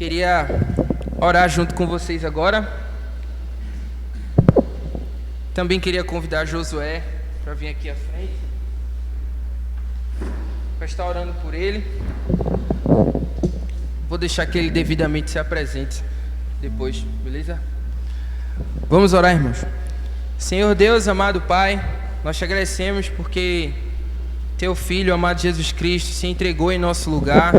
Queria orar junto com vocês agora. Também queria convidar Josué para vir aqui à frente, para estar orando por ele. Vou deixar que ele devidamente se apresente depois, beleza? Vamos orar, irmãos. Senhor Deus, amado Pai, nós te agradecemos porque Teu Filho, amado Jesus Cristo, se entregou em nosso lugar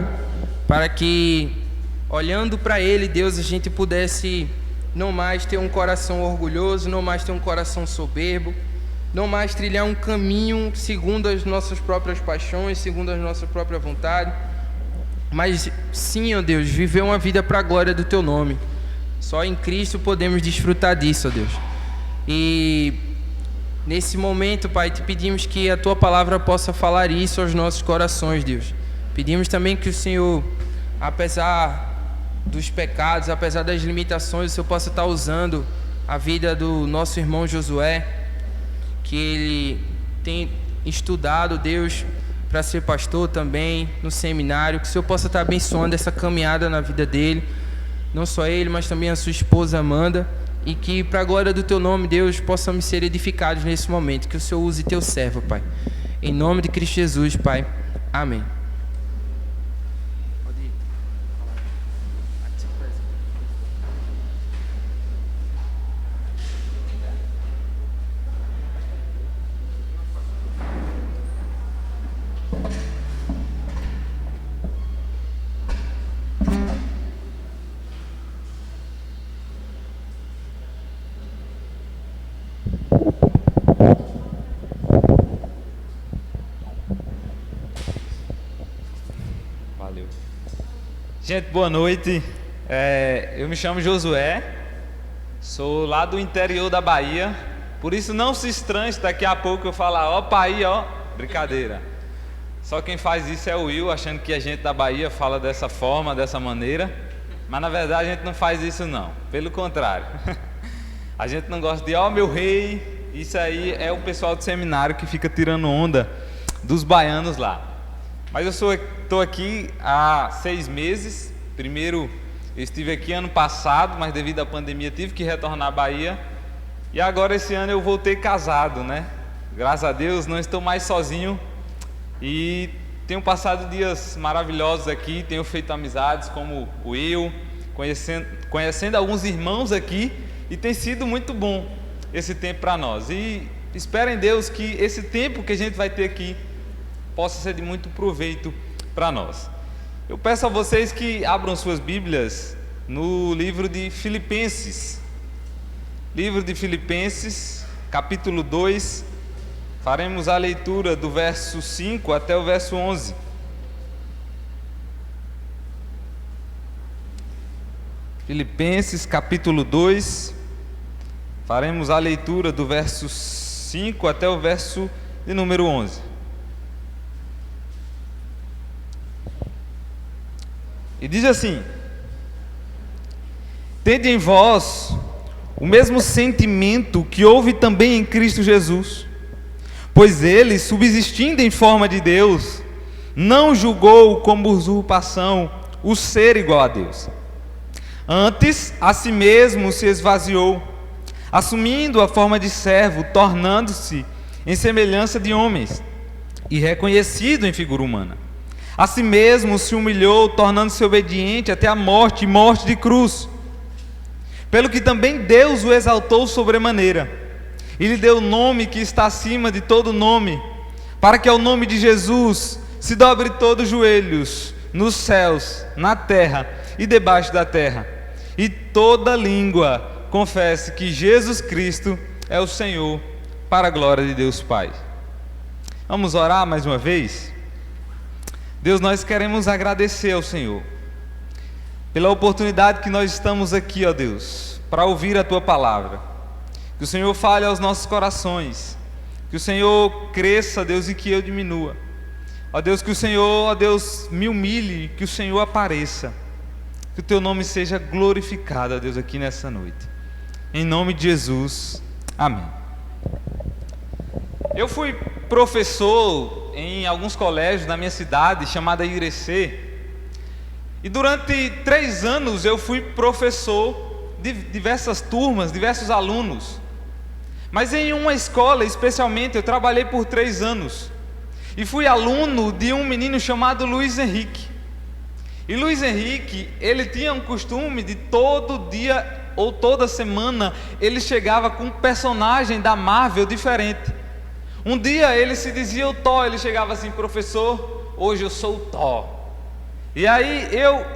para que, olhando para Ele, Deus, a gente pudesse não mais ter um coração orgulhoso, não mais ter um coração soberbo, não mais trilhar um caminho segundo as nossas próprias paixões, segundo a nossa própria vontade, mas sim, ó Deus, viver uma vida para a glória do Teu nome. Só em Cristo podemos desfrutar disso, ó Deus. E nesse momento, Pai, te pedimos que a Tua palavra possa falar isso aos nossos corações, Deus. Pedimos também que o Senhor, apesar dos pecados, apesar das limitações, o Senhor possa estar usando a vida do nosso irmão Josué, que ele tem estudado, Deus, para ser pastor também no seminário, que o Senhor possa estar abençoando essa caminhada na vida dele, não só ele, mas também a sua esposa Amanda, e que para a glória do Teu nome, Deus, possamos ser edificados nesse momento, que o Senhor use Teu servo, Pai, em nome de Cristo Jesus, Pai, amém. Valeu. Gente, boa noite. Eu me chamo Josué, sou lá do interior da Bahia, por isso não se estranhe se daqui a pouco eu falar, ó Bahia, ó, brincadeira. Só quem faz isso é o Will, achando que a gente da Bahia fala dessa forma, dessa maneira, mas na verdade a gente não faz isso não, pelo contrário. A gente não gosta de, ó meu rei, isso aí é o pessoal do seminário que fica tirando onda dos baianos lá. Mas eu estou aqui há 6 meses. Primeiro eu estive aqui ano passado, mas devido à pandemia tive que retornar à Bahia. E agora esse ano eu voltei casado, né? Graças a Deus não estou mais sozinho. E tenho passado dias maravilhosos aqui, tenho feito amizades como o Will, conhecendo alguns irmãos aqui. E tem sido muito bom esse tempo para nós. E espero em Deus que esse tempo que a gente vai ter aqui possa ser de muito proveito para nós. Eu peço a vocês que abram suas Bíblias no livro de Filipenses. Livro de Filipenses, capítulo 2. Faremos a leitura do verso 5 até o verso 11. Filipenses, capítulo 2. Faremos a leitura do verso 5 até o verso de número 11. E diz assim: tende em vós o mesmo sentimento que houve também em Cristo Jesus, pois ele, subsistindo em forma de Deus, não julgou como usurpação o ser igual a Deus. Antes, a si mesmo se esvaziou, assumindo a forma de servo, tornando-se em semelhança de homens, e reconhecido em figura humana. A si mesmo se humilhou, tornando-se obediente até a morte, e morte de cruz. Pelo que também Deus o exaltou sobremaneira, e lhe deu o nome que está acima de todo nome, para que ao nome de Jesus se dobre todos os joelhos, nos céus, na terra e debaixo da terra, e toda língua confesse que Jesus Cristo é o Senhor, para a glória de Deus Pai. Vamos orar mais uma vez? Deus, nós queremos agradecer ao Senhor pela oportunidade que nós estamos aqui, ó Deus, para ouvir a Tua palavra. Que o Senhor fale aos nossos corações, que o Senhor cresça, Deus, e que eu diminua. Ó Deus, que o Senhor, ó Deus, me humilhe, que o Senhor apareça, que o Teu nome seja glorificado, ó Deus, aqui nessa noite. Em nome de Jesus, amém. Eu fui professor em alguns colégios da minha cidade, chamada Irecê, E durante 3 anos eu fui professor de diversas turmas, diversos alunos. Mas em uma escola especialmente eu trabalhei por 3 anos. E fui aluno de um menino chamado Luiz Henrique. E Luiz Henrique, ele tinha um costume de todo dia ou toda semana ele chegava com um personagem da Marvel diferente. Um dia ele se dizia o Thor, ele chegava assim: professor, hoje eu sou o Thor. E aí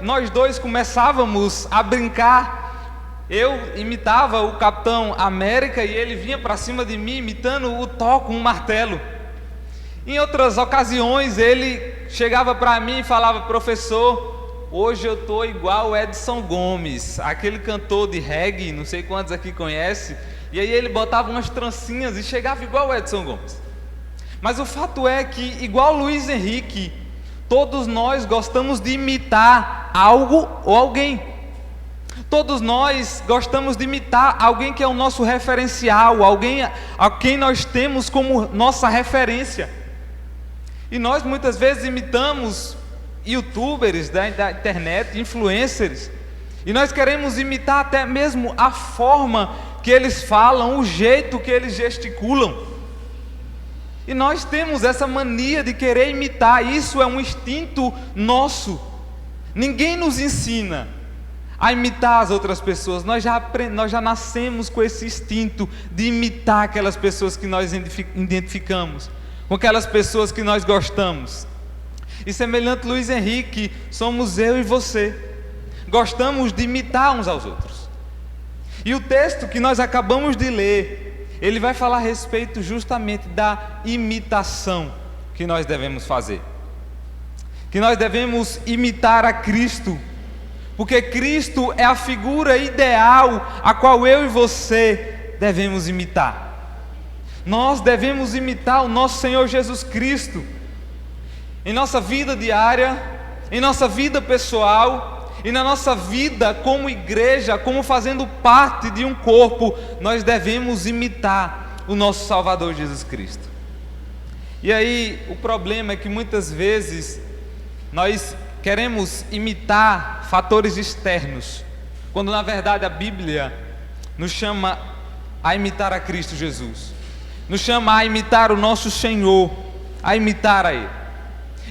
nós dois começávamos a brincar. Eu imitava o Capitão América e ele vinha para cima de mim imitando o Thor com um martelo. Em outras ocasiões ele chegava para mim e falava: professor, hoje eu estou igual o Edson Gomes, aquele cantor de reggae, não sei quantos aqui conhecem. E aí ele botava umas trancinhas e chegava igual o Edson Gomes. Mas o fato é que, igual Luiz Henrique, todos nós gostamos de imitar algo ou alguém. Todos nós gostamos de imitar alguém que é o nosso referencial, alguém a quem nós temos como nossa referência. E nós muitas vezes imitamos youtubers da internet, influencers, e nós queremos imitar até mesmo a forma que eles falam, o jeito que eles gesticulam. E nós temos essa mania de querer imitar. Isso é um instinto nosso. Ninguém nos ensina a imitar as outras pessoas. Nós já nascemos com esse instinto de imitar aquelas pessoas que nós identificamos, com aquelas pessoas que nós gostamos. E semelhante a Luiz Henrique, somos eu e você. Gostamos de imitar uns aos outros. E o texto que nós acabamos de ler, ele vai falar a respeito justamente da imitação que nós devemos fazer. Que nós devemos imitar a Cristo, porque Cristo é a figura ideal a qual eu e você devemos imitar. Nós devemos imitar o nosso Senhor Jesus Cristo em nossa vida diária, em nossa vida pessoal e na nossa vida como igreja, como fazendo parte de um corpo. Nós devemos imitar o nosso Salvador Jesus Cristo. E aí o problema é que muitas vezes nós queremos imitar fatores externos, quando na verdade a Bíblia nos chama a imitar a Cristo Jesus, nos chama a imitar o nosso Senhor, a imitar a Ele.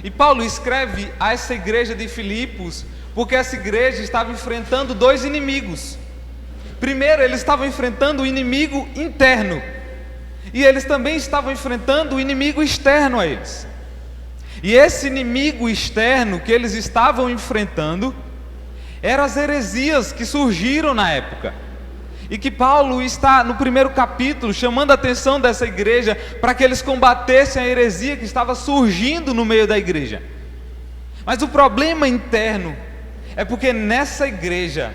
E Paulo escreve a essa igreja de Filipos, porque essa igreja estava enfrentando 2 inimigos. Primeiro, eles estavam enfrentando o inimigo interno, e eles também estavam enfrentando o inimigo externo a eles. E esse inimigo externo que eles estavam enfrentando eram as heresias que surgiram na época, e que Paulo está no primeiro capítulo chamando a atenção dessa igreja para que eles combatessem a heresia que estava surgindo no meio da igreja. Mas o problema interno é porque nessa igreja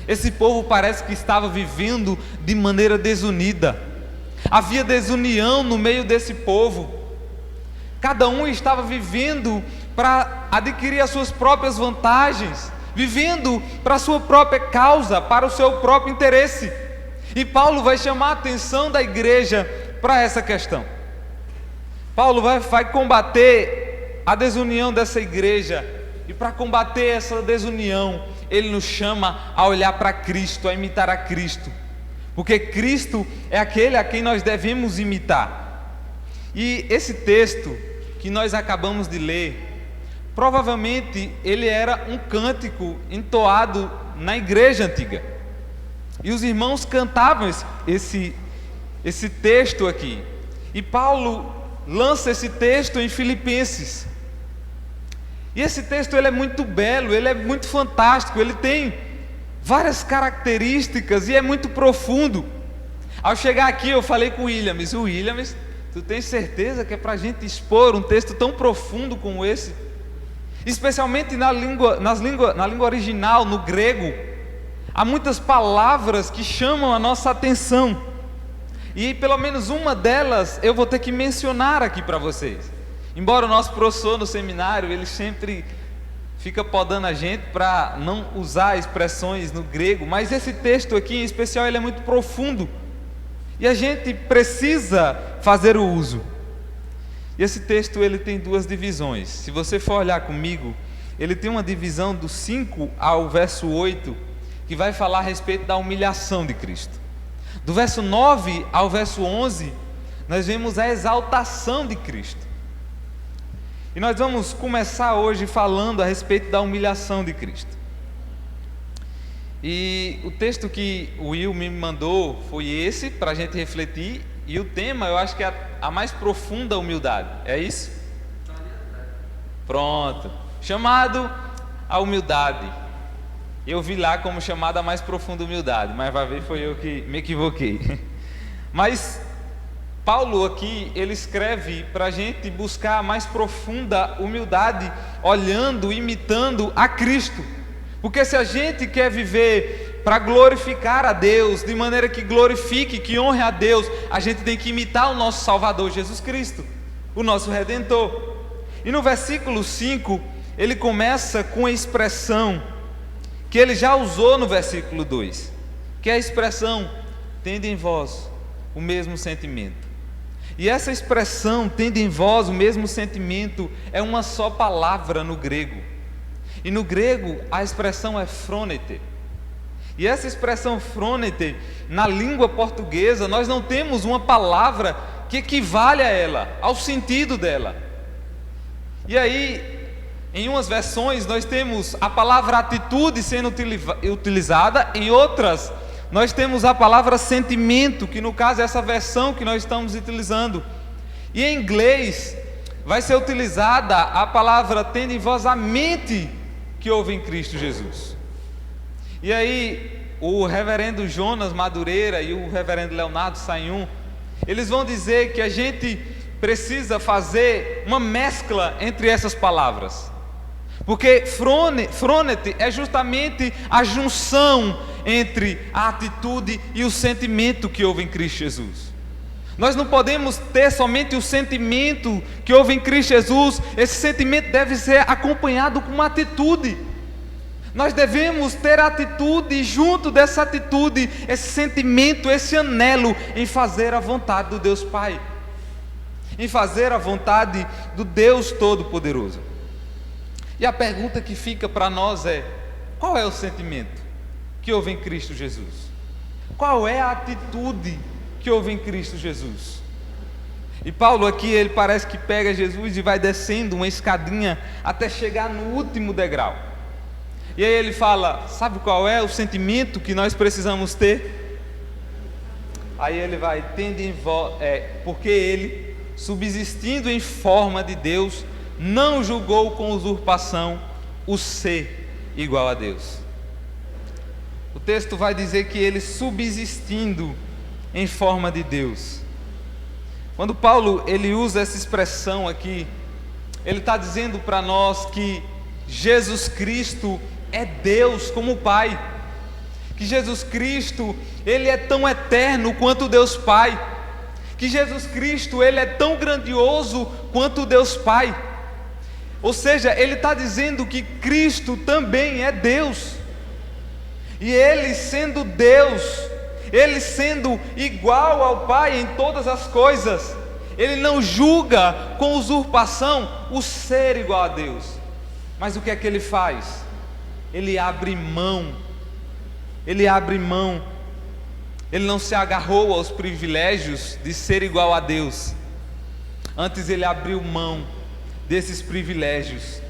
esse povo parece que estava vivendo de maneira desunida. Havia desunião no meio desse povo. Cada um estava vivendo para adquirir as suas próprias vantagens, vivendo para a sua própria causa, para o seu próprio interesse. E Paulo vai chamar a atenção da igreja para essa questão. Paulo vai combater a desunião dessa igreja, e para combater essa desunião, ele nos chama a olhar para Cristo, a imitar a Cristo, porque Cristo é aquele a quem nós devemos imitar. E esse texto que nós acabamos de ler, provavelmente ele era um cântico entoado na igreja antiga, e os irmãos cantavam esse texto aqui. E Paulo lança esse texto em Filipenses, e esse texto ele é muito belo, ele é muito fantástico, ele tem várias características e é muito profundo. Ao chegar aqui eu falei com o Williams, tu tens certeza que é para a gente expor um texto tão profundo como esse? Especialmente na língua original, no grego, há muitas palavras que chamam a nossa atenção, e pelo menos uma delas eu vou ter que mencionar aqui para vocês. Embora o nosso professor no seminário, ele sempre fica podando a gente para não usar expressões no grego, mas esse texto aqui em especial ele é muito profundo, e a gente precisa fazer o uso. E esse texto ele tem 2 divisões. Se você for olhar comigo, ele tem uma divisão do 5 ao verso 8, que vai falar a respeito da humilhação de Cristo. Do verso 9 ao verso 11, nós vemos a exaltação de Cristo. E nós vamos começar hoje falando a respeito da humilhação de Cristo. E o texto que o Will me mandou foi esse, para a gente refletir. E o tema, eu acho que é a mais profunda humildade. É isso? Pronto. Chamado a humildade. Eu vi lá como chamada a mais profunda humildade, mas vai ver, foi eu que me equivoquei. Mas Paulo aqui, ele escreve para a gente buscar a mais profunda humildade, olhando, imitando a Cristo. Porque se a gente quer viver para glorificar a Deus, de maneira que glorifique, que honre a Deus, a gente tem que imitar o nosso Salvador Jesus Cristo, o nosso Redentor. E no versículo 5, ele começa com a expressão que ele já usou no versículo 2, que é a expressão, tende em vós o mesmo sentimento. E essa expressão, tende em vós o mesmo sentimento, é uma só palavra no grego. E no grego a expressão é phronete. E essa expressão phronete, na língua portuguesa, nós não temos uma palavra que equivale a ela, ao sentido dela. E aí, em umas versões nós temos a palavra atitude sendo utilizada, em outras nós temos a palavra sentimento, que no caso é essa versão que nós estamos utilizando. E em inglês vai ser utilizada a palavra tende em vós a mente que houve em Cristo Jesus. E aí o reverendo Jonas Madureira e o reverendo Leonardo Sayun, eles vão dizer que a gente precisa fazer uma mescla entre essas palavras. Porque phronete é justamente a junção entre a atitude e o sentimento que houve em Cristo Jesus. Nós não podemos ter somente o sentimento que houve em Cristo Jesus. Esse sentimento deve ser acompanhado com uma atitude. Nós devemos ter atitude, e junto dessa atitude, esse sentimento, esse anelo em fazer a vontade do Deus Pai, em fazer a vontade do Deus Todo-Poderoso. E a pergunta que fica para nós é: qual é o sentimento que houve em Cristo Jesus? Qual é a atitude que houve em Cristo Jesus? E Paulo aqui, ele parece que pega Jesus e vai descendo uma escadinha até chegar no último degrau. E aí ele fala: sabe qual é o sentimento que nós precisamos ter? Aí ele vai, porque ele, subsistindo em forma de Deus, não julgou com usurpação o ser igual a Deus. O texto vai dizer que ele, subsistindo em forma de Deus. Quando Paulo ele usa essa expressão aqui, ele está dizendo para nós que Jesus Cristo é Deus como Pai, que Jesus Cristo ele é tão eterno quanto Deus Pai, que Jesus Cristo ele é tão grandioso quanto Deus Pai. Ou seja, ele está dizendo que Cristo também é Deus, e ele sendo Deus, ele sendo igual ao Pai em todas as coisas, ele não julga com usurpação o ser igual a Deus. Mas o que é que ele faz? Ele abre mão, ele não se agarrou aos privilégios de ser igual a Deus, antes ele abriu mão desses privilégios,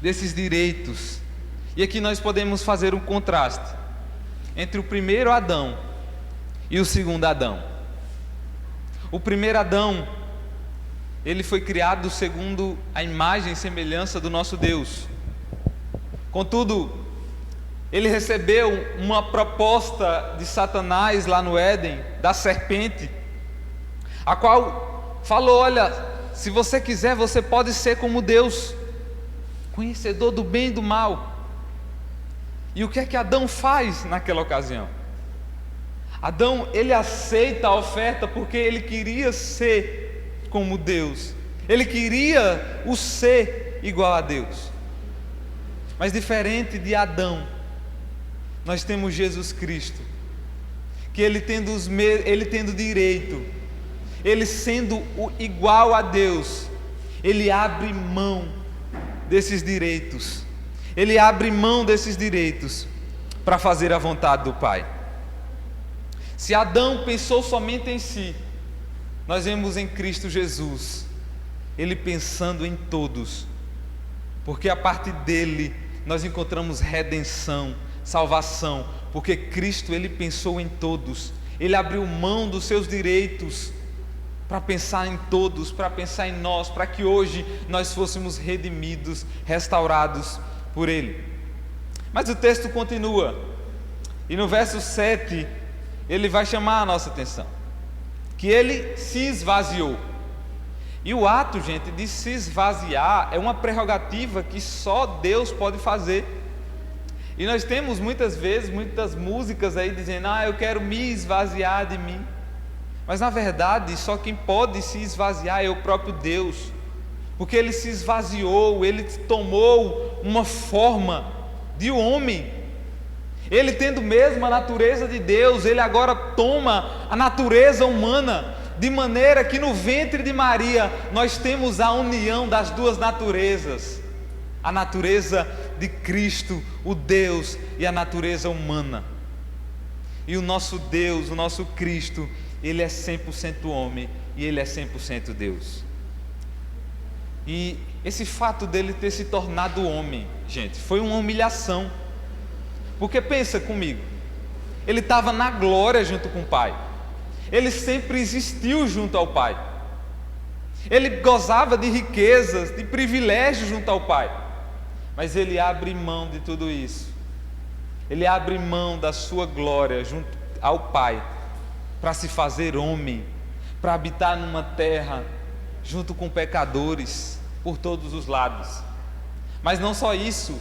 desses direitos. E aqui nós podemos fazer um contraste entre o primeiro Adão e o segundo Adão. O primeiro Adão, ele foi criado segundo a imagem e semelhança do nosso Deus. Contudo, ele recebeu uma proposta de Satanás lá no Éden, da serpente, a qual falou: olha, se você quiser, você pode ser como Deus, conhecedor do bem e do mal. E o que é que Adão faz naquela ocasião? Adão, ele aceita a oferta porque ele queria ser como Deus, ele queria o ser igual a Deus. Mas diferente de Adão, nós temos Jesus Cristo, que ele tendo direito, ele sendo igual a Deus, ele abre mão desses direitos. Ele abre mão desses direitos para fazer a vontade do Pai. Se Adão pensou somente em si, nós vemos em Cristo Jesus ele pensando em todos, porque a partir dele nós encontramos redenção, salvação, porque Cristo ele pensou em todos. Ele abriu mão dos seus direitos para pensar em todos, para pensar em nós, para que hoje nós fôssemos redimidos, restaurados por Ele. Mas o texto continua, e no verso 7, ele vai chamar a nossa atenção, que ele se esvaziou. E o ato, gente, de se esvaziar é uma prerrogativa que só Deus pode fazer. E nós temos muitas vezes, muitas músicas aí dizendo: eu quero me esvaziar de mim. Mas na verdade, só quem pode se esvaziar é o próprio Deus. Porque Ele se esvaziou, Ele tomou uma forma de homem. Ele, tendo mesmo a natureza de Deus, Ele agora toma a natureza humana, de maneira que no ventre de Maria nós temos a união das duas naturezas. A natureza de Cristo, o Deus, e a natureza humana. E o nosso Deus, o nosso Cristo, Ele é 100% homem e Ele é 100% Deus. E esse fato dele ter se tornado homem, gente, foi uma humilhação. Porque pensa comigo, ele estava na glória junto com o Pai. Ele sempre existiu junto ao Pai. Ele gozava de riquezas, de privilégios junto ao Pai. Mas ele abre mão de tudo isso. Ele abre mão da sua glória junto ao Pai para se fazer homem, para habitar numa terra junto com pecadores por todos os lados. Mas não só isso,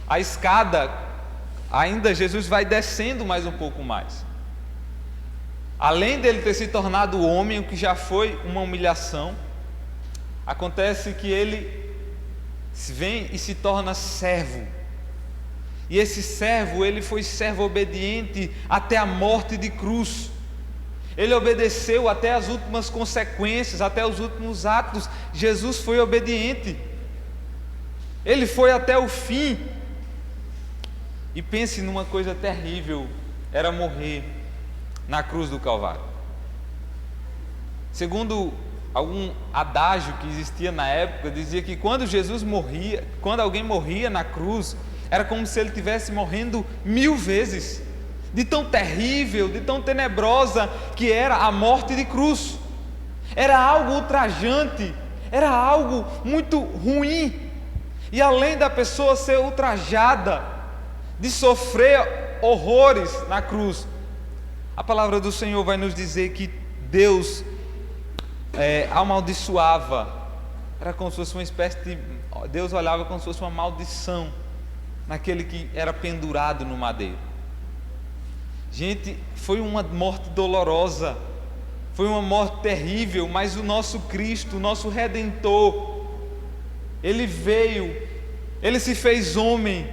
a escada, ainda Jesus vai descendo mais um pouco mais. Além dele ter se tornado homem, o que já foi uma humilhação, acontece que ele vem e se torna servo. E esse servo, ele foi servo obediente até a morte de cruz. Ele obedeceu até as últimas consequências, até os últimos atos. Jesus foi obediente. Ele foi até o fim. E pense numa coisa terrível, era morrer na cruz do Calvário. Segundo algum adágio que existia na época, dizia que quando Jesus morria, quando alguém morria na cruz, era como se ele estivesse morrendo 1000 vezes, de tão terrível, de tão tenebrosa que era a morte de cruz. Era algo ultrajante, era algo muito ruim. E além da pessoa ser ultrajada, de sofrer horrores na cruz, a palavra do Senhor vai nos dizer que Deus amaldiçoava. Era como se fosse uma espécie de... Deus olhava como se fosse uma maldição naquele que era pendurado no madeiro. Gente, foi uma morte dolorosa, foi uma morte terrível, mas o nosso Cristo, o nosso Redentor, Ele veio, Ele se fez homem,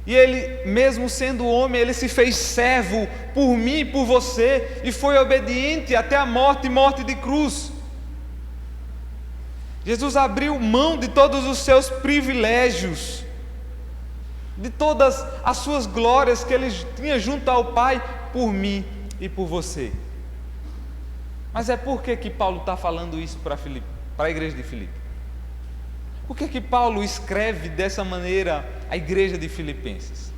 e Ele, mesmo sendo homem, Ele se fez servo por mim e por você, e foi obediente até a morte e morte de cruz. Jesus abriu mão de todos os seus privilégios, de todas as suas glórias que Ele tinha junto ao Pai, por mim e por você. Mas por que Paulo está falando isso para a igreja de Filipe? Por que Paulo escreve dessa maneira a igreja de Filipenses?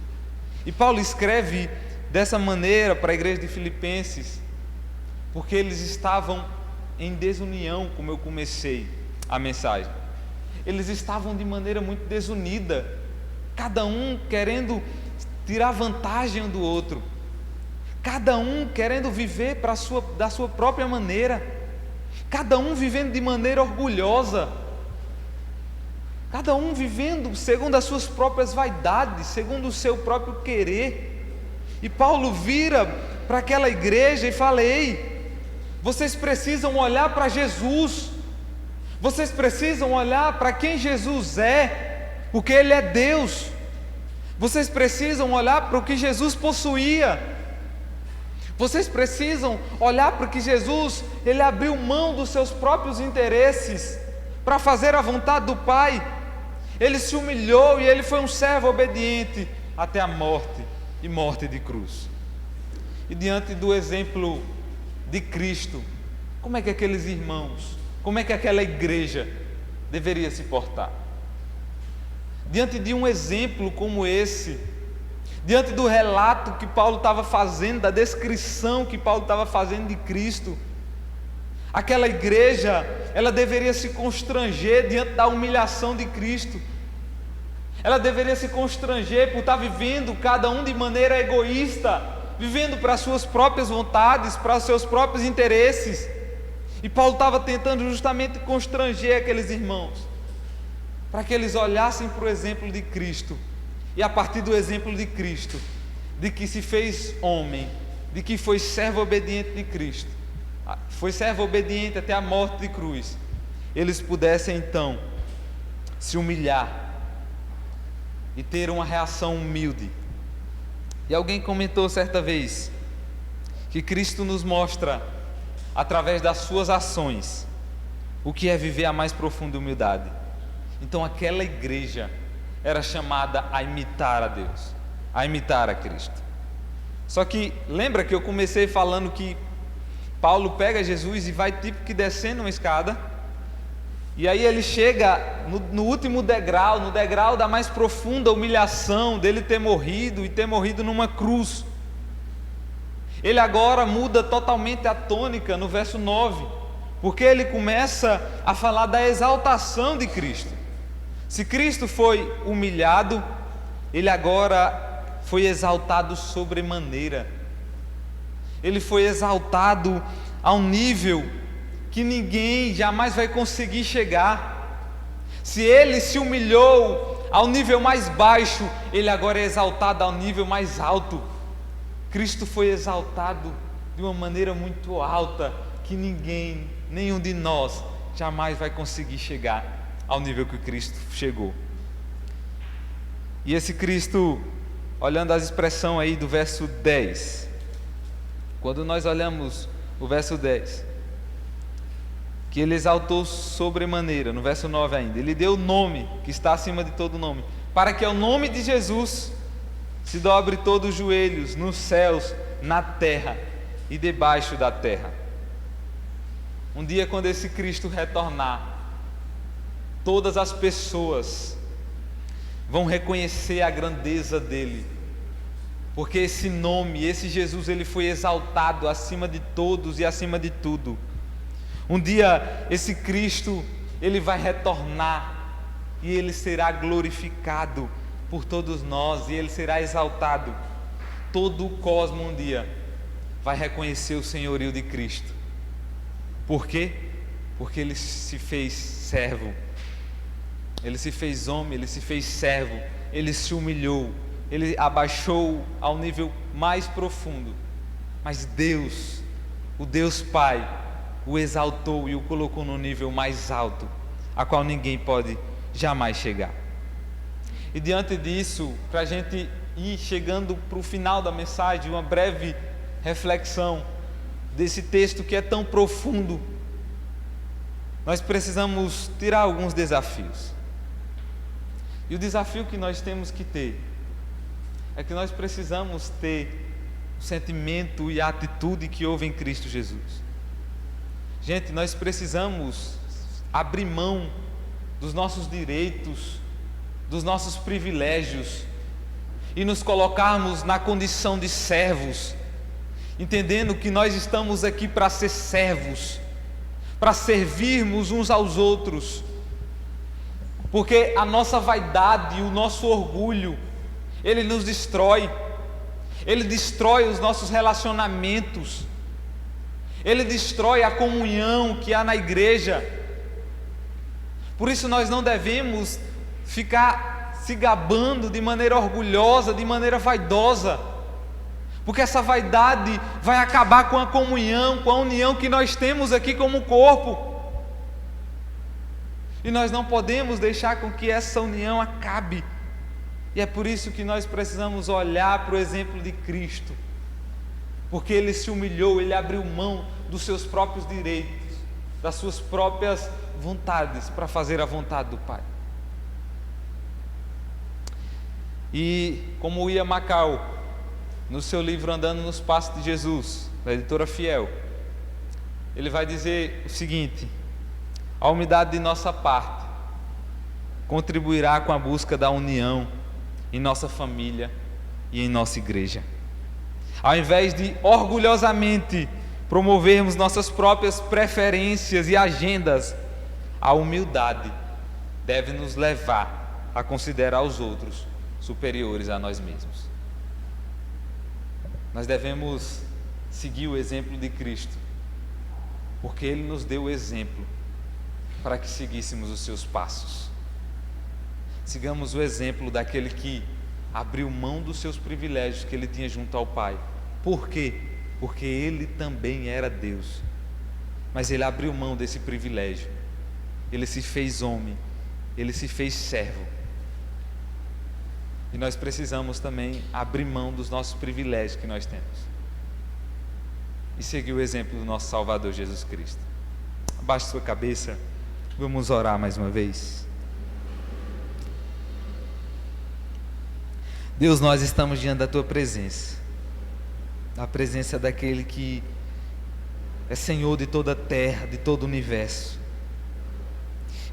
E Paulo escreve dessa maneira para a igreja de Filipenses porque eles estavam em desunião, como eu comecei a mensagem. Eles estavam de maneira muito desunida, cada um querendo tirar vantagem um do outro, cada um querendo viver da sua própria maneira, cada um vivendo de maneira orgulhosa, cada um vivendo segundo as suas próprias vaidades, segundo o seu próprio querer. E Paulo vira para aquela igreja e fala: ei, vocês precisam olhar para Jesus, vocês precisam olhar para quem Jesus é, porque Ele é Deus. Vocês precisam olhar para o que Jesus possuía. Vocês precisam olhar para que Jesus, Ele abriu mão dos seus próprios interesses para fazer a vontade do Pai. Ele se humilhou e ele foi um servo obediente até a morte, e morte de cruz. E diante do exemplo de Cristo, como é que aqueles irmãos, como é que aquela igreja deveria se portar? Diante de um exemplo como esse, diante do relato que Paulo estava fazendo, da descrição que Paulo estava fazendo de Cristo, aquela igreja, ela deveria se constranger diante da humilhação de Cristo. Ela deveria se constranger por estar vivendo cada um de maneira egoísta, vivendo para as suas próprias vontades, para os seus próprios interesses. E Paulo estava tentando justamente constranger aqueles irmãos, para que eles olhassem para o exemplo de Cristo, e a partir do exemplo de Cristo, de que se fez homem, de que foi servo obediente de Cristo, foi servo obediente até a morte de cruz, eles pudessem então se humilhar e ter uma reação humilde. E alguém comentou certa vez que Cristo nos mostra, através das suas ações, o que é viver a mais profunda humildade. Então aquela igreja era chamada a imitar a Deus, a imitar a Cristo. Só que lembra que eu comecei falando que Paulo pega Jesus e vai tipo que descendo uma escada, e aí ele chega no último degrau, no degrau da mais profunda humilhação dele ter morrido, e ter morrido numa cruz. Ele agora muda totalmente a tônica no verso 9, porque ele começa a falar da exaltação de Cristo. Se Cristo foi humilhado, ele agora foi exaltado sobremaneira. Ele foi exaltado a um nível que ninguém jamais vai conseguir chegar. Se ele se humilhou ao nível mais baixo, ele agora é exaltado ao nível mais alto. Cristo foi exaltado de uma maneira muito alta, que ninguém, nenhum de nós, jamais vai conseguir chegar ao nível que Cristo chegou. E esse Cristo, olhando as expressões aí do verso 10, quando nós olhamos o verso 10, que ele exaltou sobremaneira, no verso 9 ainda, ele deu o nome que está acima de todo nome, para que ao nome de Jesus se dobre todos os joelhos, nos céus, na terra e debaixo da terra. Um dia, quando esse Cristo retornar, todas as pessoas vão reconhecer a grandeza dele, porque esse nome, esse Jesus, ele foi exaltado acima de todos e acima de tudo. Um dia esse Cristo, ele vai retornar e ele será glorificado por todos nós, e ele será exaltado. Todo o cosmo um dia vai reconhecer o senhorio de Cristo. Por quê? Porque ele se fez servo, ele se fez homem, ele se fez servo, ele se humilhou, ele abaixou ao nível mais profundo, mas Deus, o Deus Pai, o exaltou e o colocou no nível mais alto, a qual ninguém pode jamais chegar. E diante disso, para a gente ir chegando para o final da mensagem, uma breve reflexão desse texto que é tão profundo, nós precisamos tirar alguns desafios. E o desafio que nós temos que ter é que nós precisamos ter o sentimento e a atitude que houve em Cristo Jesus. Gente, nós precisamos abrir mão dos nossos direitos, dos nossos privilégios, e nos colocarmos na condição de servos, entendendo que nós estamos aqui para ser servos, para servirmos uns aos outros, porque a nossa vaidade e o nosso orgulho, ele nos destrói, ele destrói os nossos relacionamentos, ele destrói a comunhão que há na igreja. Por isso nós não devemos ficar se gabando de maneira orgulhosa, de maneira vaidosa, porque essa vaidade vai acabar com a comunhão, com a união que nós temos aqui como corpo, e nós não podemos deixar com que essa união acabe. E é por isso que nós precisamos olhar para o exemplo de Cristo, porque ele se humilhou, ele abriu mão dos seus próprios direitos, das suas próprias vontades, para fazer a vontade do Pai. E como o Ian Macau, no seu livro Andando nos Passos de Jesus, da editora Fiel, ele vai dizer o seguinte: a humildade de nossa parte contribuirá com a busca da união em nossa família e em nossa igreja. Ao invés de orgulhosamente promovermos nossas próprias preferências e agendas, a humildade deve nos levar a considerar os outros superiores a nós mesmos. Nós devemos seguir o exemplo de Cristo, porque Ele nos deu o exemplo para que seguíssemos os seus passos. Sigamos o exemplo daquele que abriu mão dos seus privilégios que Ele tinha junto ao Pai. Por quê? Porque Ele também era Deus, mas Ele abriu mão desse privilégio. Ele se fez homem, Ele se fez servo. E nós precisamos também abrir mão dos nossos privilégios que nós temos e seguir o exemplo do nosso Salvador Jesus Cristo. Abaixe sua cabeça, vamos orar mais uma vez. Deus, nós estamos diante da Tua presença, a presença daquele que é Senhor de toda a terra, de todo o universo.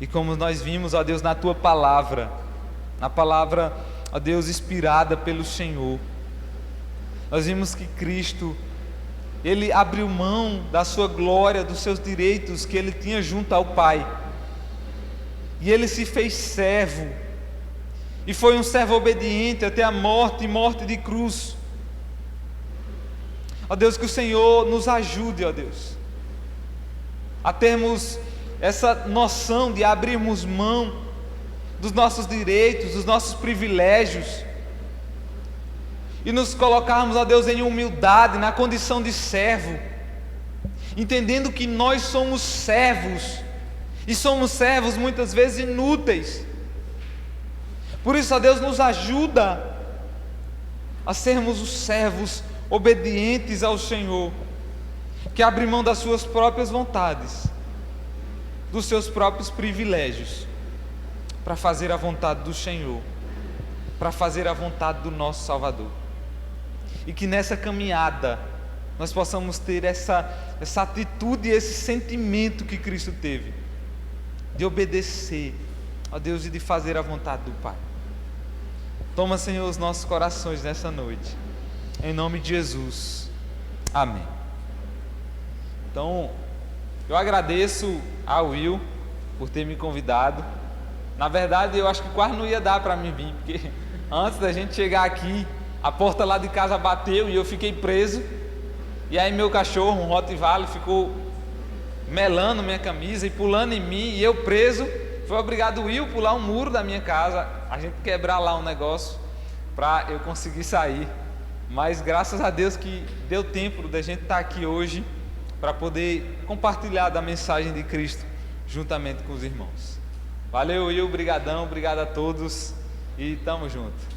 E como nós vimos, ó Deus, na Tua palavra, na palavra, ó Deus, inspirada pelo Senhor, nós vimos que Cristo, Ele abriu mão da sua glória, dos seus direitos que Ele tinha junto ao Pai, e Ele se fez servo, e foi um servo obediente até a morte, e morte de cruz. Ó Deus, que o Senhor nos ajude, ó Deus, a termos essa noção de abrirmos mão dos nossos direitos, dos nossos privilégios, e nos colocarmos, ó Deus, em humildade, na condição de servo, entendendo que nós somos servos, e somos servos muitas vezes inúteis. Por isso, ó Deus, nos ajuda a sermos os servos obedientes ao Senhor, que abrem mão das suas próprias vontades, dos seus próprios privilégios, para fazer a vontade do Senhor, para fazer a vontade do nosso Salvador. E que nessa caminhada nós possamos ter essa atitude, esse sentimento que Cristo teve, de obedecer a Deus e de fazer a vontade do Pai. Toma, Senhor, os nossos corações nessa noite, em nome de Jesus, amém. Então, eu agradeço ao Will por ter me convidado. Na verdade, eu acho que quase não ia dar para mim vir, porque antes da gente chegar aqui, a porta lá de casa bateu e eu fiquei preso. E aí meu cachorro, um Rottweiler, ficou melando minha camisa e pulando em mim, e eu preso. Foi obrigado o Will pular um muro da minha casa, a gente quebrar lá um negócio para eu conseguir sair. Mas graças a Deus que deu tempo da gente estar aqui hoje para poder compartilhar da mensagem de Cristo juntamente com os irmãos. Valeu, Will, brigadão, obrigado a todos e tamo junto.